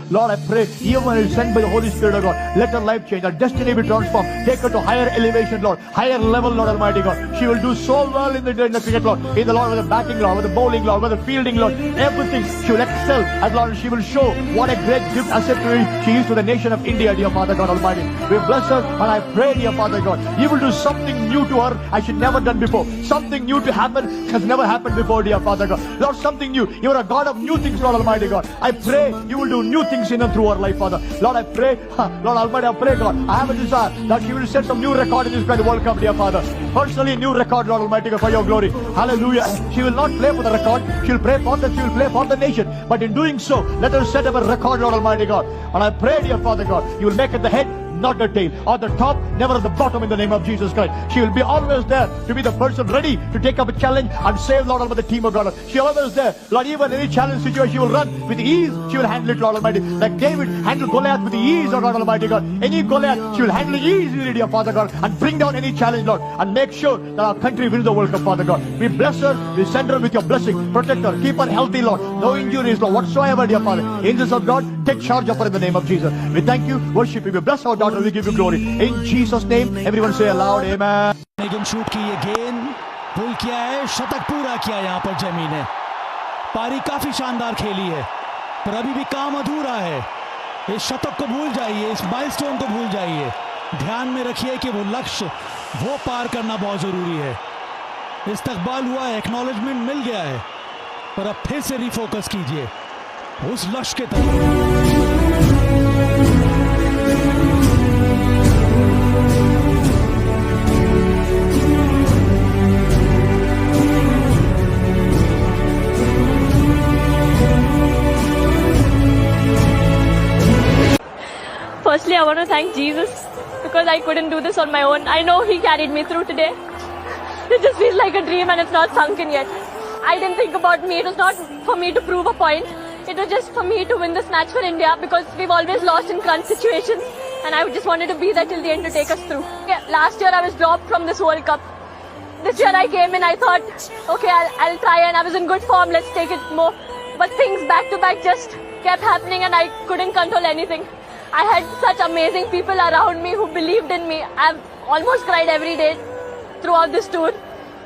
Lord, I pray, even when it's sent by the Holy Spirit of God, let her life change, her destiny be transformed. Take her to higher elevation, Lord, higher level, Lord Almighty God. She will do so well in the cricket, Lord, in the Lord, with the batting, Lord, with the bowling, Lord, with the fielding, Lord, everything. She will excel, and Lord, she will show what a great gift asset she is to the nation of India, dear Father God Almighty. We bless her, and I pray, dear Father God, you will do something new to her as she never done before. Something new to happen has never happened before, dear Father God. Lord, something new. You are a God of new things, Lord Almighty God. I pray you will do new things in and through our life, Father. Lord, I pray, Lord Almighty, I pray, God, I have a desire that you will set some new record in this great World Cup, dear Father. Personally, new record, Lord Almighty God, for your glory. Hallelujah. She will not play for the record. She will play for the nation. But in doing so, let her set up a record, Lord Almighty God. And I pray, dear Father God, you will make it the head, not the tail, or the top, never at the bottom, in the name of Jesus Christ. She will be always there to be the person ready to take up a challenge and save, Lord Almighty, the team of God. She always there, Lord, even any challenge situation, she will run with ease. She will handle it, Lord Almighty. Like David handled Goliath with ease, Lord Almighty God. Any Goliath, she will handle it easily, dear Father God, and bring down any challenge, Lord, and make sure that our country wins the World Cup, Father God. We bless her, we send her with your blessing, protect her, keep her healthy, Lord. No injuries, Lord, whatsoever, dear Father. Angels of God, take charge of her in the name of Jesus. We thank you, worship you, we bless our daughter, we give you glory. In Jesus' name, everyone say aloud, Amen. Nigam shoot की ये गेंद पुल किया है, शतक पूरा किया यहाँ पर जेमी ने। पारी काफी शानदार खेली है, पर अभी भी काम अधूरा है। इस शतक को भूल जाइए, इस माइलस्टोन को भूल जाइए। ध्यान में रखिए कि वो लक्ष्य वो पार करना बहुत जरूरी है। इस्तकबाल हुआ है, एक्नॉलेजमेंट मिल गया है, पर अब फिर से रिफोकस कीजिए उस लक्ष्य के तरफ। Firstly, I want to thank Jesus because I couldn't do this on my own. I know He carried me through today. It just feels like a dream and it's not sunk in yet. I didn't think about me. It was not for me to prove a point. It was just for me to win this match for India because we've always lost in crunch situations and I just wanted to be there till the end to take us through. Yeah, last year I was dropped from this World Cup. This year I came in, I thought, okay, I'll try, and I was in good form, let's take it more. But things back to back just kept happening and I couldn't control anything. I had such amazing people around me who believed in me. I've almost cried every day throughout this tour.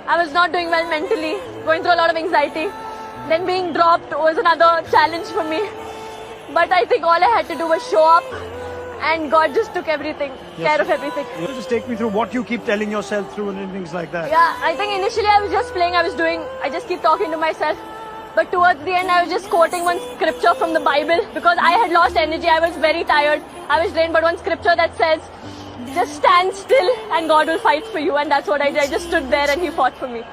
I was not doing well mentally, going through a lot of anxiety. Then being dropped was another challenge for me. But I think all I had to do was show up and God just took everything, care of everything. Just take me through what you keep telling yourself through and things like that. Yeah, I think initially I was just playing, I just keep talking to myself. But towards the end, I was just quoting one scripture from the Bible because I had lost energy. I was very tired. I was drained. But one scripture that says, just stand still and God will fight for you. And that's what I did. I just stood there and He fought for me.